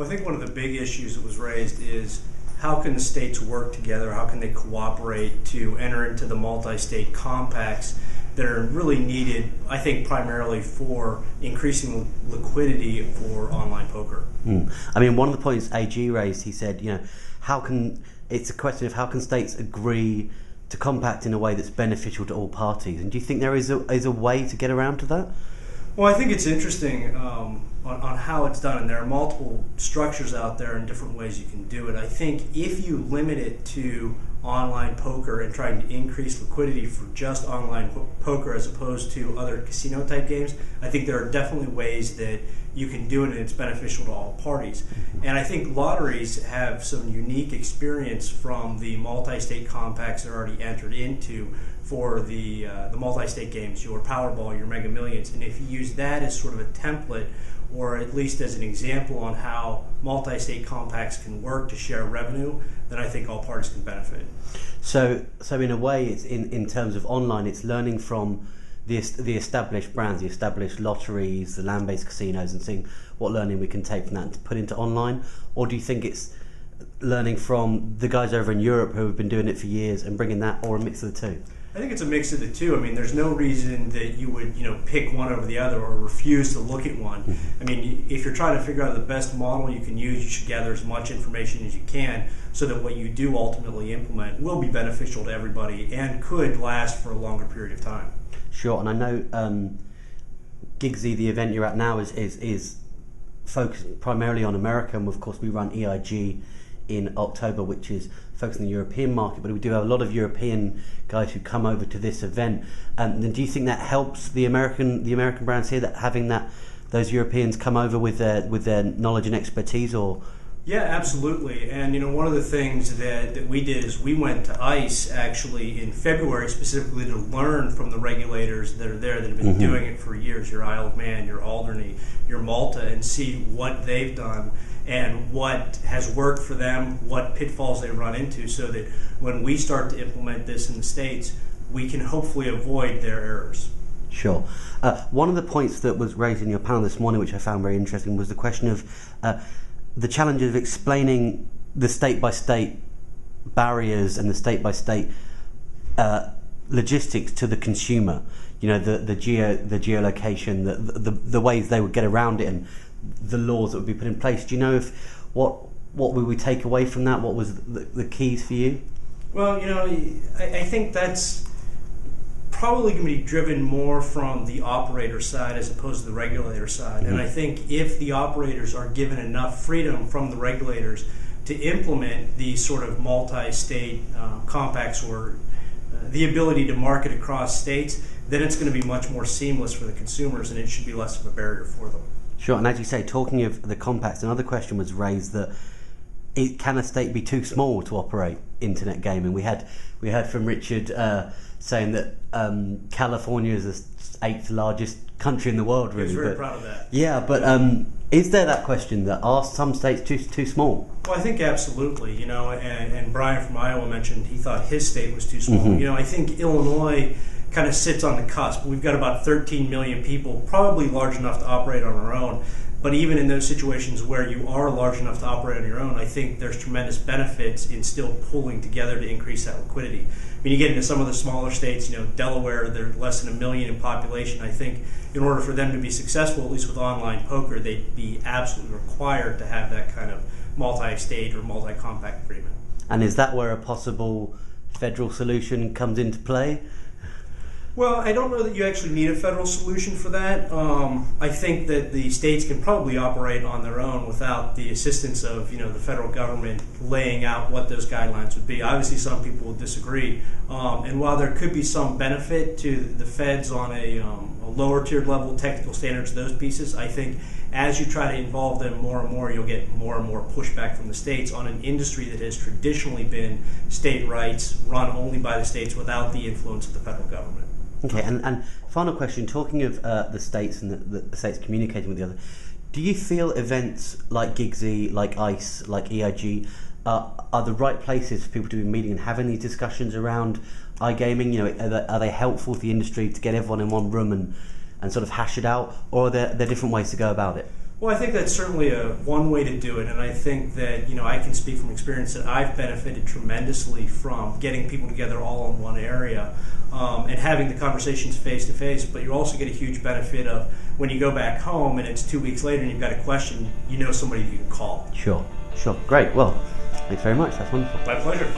Well, I think one of the big issues that was raised is how can the states work together? How can they cooperate to enter into the multi-state compacts that are really needed, I think, primarily for increasing liquidity for online poker? I mean, one of the points AG raised, he said, it's a question of how can states agree to compact in a way that's beneficial to all parties? And do you think there is a way to get around to that? Well, I think it's interesting on how it's done, and there are multiple structures out there and different ways you can do it. I think if you limit it to online poker and trying to increase liquidity for just online poker as opposed to other casino type games, I think there are definitely ways that you can do it and it's beneficial to all parties. And I think lotteries have some unique experience from the multi-state compacts they're already entered into for the multi-state games, your Powerball, your Mega Millions. And if you use that as sort of a template, or at least as an example on how multi-state compacts can work to share revenue, then I think all parties can benefit. So in a way, it's in terms of online, it's learning from the established brands, the established lotteries, the land-based casinos, and seeing what learning we can take from that and to put into online? Or do you think it's learning from the guys over in Europe who have been doing it for years and bringing that, or a mix of the two? I think it's a mix of the two. I mean, there's no reason that you would, pick one over the other or refuse to look at one. I mean, if you're trying to figure out the best model you can use, you should gather as much information as you can so that what you do ultimately implement will be beneficial to everybody and could last for a longer period of time. Sure, and I know Gigsy, the event you're at now, is focused primarily on America, and of course we run EIG in October, which is focused on the European market, but we do have a lot of European guys who come over to this event. And do you think that helps the American brands here, that having those Europeans come over with their knowledge and expertise? Or yeah, absolutely. And one of the things that we did is we went to ICE actually in February specifically to learn from the regulators that are there that have been doing it for years, your Isle of Man, your Alderney, your Malta, and see what they've done and what has worked for them, what pitfalls they run into, so that when we start to implement this in the States, we can hopefully avoid their errors. Sure. One of the points that was raised in your panel this morning, which I found very interesting, was the question of the challenge of explaining the state-by-state barriers and the state-by-state logistics to the consumer. The geolocation, the ways they would get around it, and the laws that would be put in place. Do you know if what would we take away from that? What was the keys for you? Well, I think that's probably going to be driven more from the operator side as opposed to the regulator side. And I think if the operators are given enough freedom from the regulators to implement these sort of multi-state compacts or the ability to market across states, then it's going to be much more seamless for the consumers and it should be less of a barrier for them. Sure, and as you say, talking of the compacts, another question was raised that can a state be too small to operate internet gaming? We heard from Richard saying that California is the 8th largest country in the world. Really, he was very proud of that. Yeah, but is there that question that are some states too small? Well, I think absolutely. And Brian from Iowa mentioned he thought his state was too small. I think Illinois kind of sits on the cusp. We've got about 13 million people, probably large enough to operate on our own. But even in those situations where you are large enough to operate on your own, I think there's tremendous benefits in still pulling together to increase that liquidity. When you get into some of the smaller states, Delaware, they're less than 1 million in population. I think in order for them to be successful, at least with online poker, they'd be absolutely required to have that kind of multi-state or multi-compact agreement. And is that where a possible federal solution comes into play? Well, I don't know that you actually need a federal solution for that. I think that the states can probably operate on their own without the assistance of the federal government laying out what those guidelines would be. Obviously, some people will disagree, and while there could be some benefit to the feds on a lower tiered level, technical standards, those pieces, I think as you try to involve them more and more, you'll get more and more pushback from the states on an industry that has traditionally been state rights, run only by the states without the influence of the federal government. Okay, and final question, talking of the states and the states communicating with the other, do you feel events like Gigsy, like ICE, like EIG are the right places for people to be meeting and having these discussions around iGaming? Are they helpful for the industry to get everyone in one room and sort of hash it out, or are there different ways to go about it? Well, I think that's certainly one way to do it, and I think that I can speak from experience that I've benefited tremendously from getting people together all in one area and having the conversations face to face. But you also get a huge benefit of when you go back home and it's 2 weeks later and you've got a question, somebody you can call. Sure. Great. Well, thanks very much. That's wonderful. My pleasure.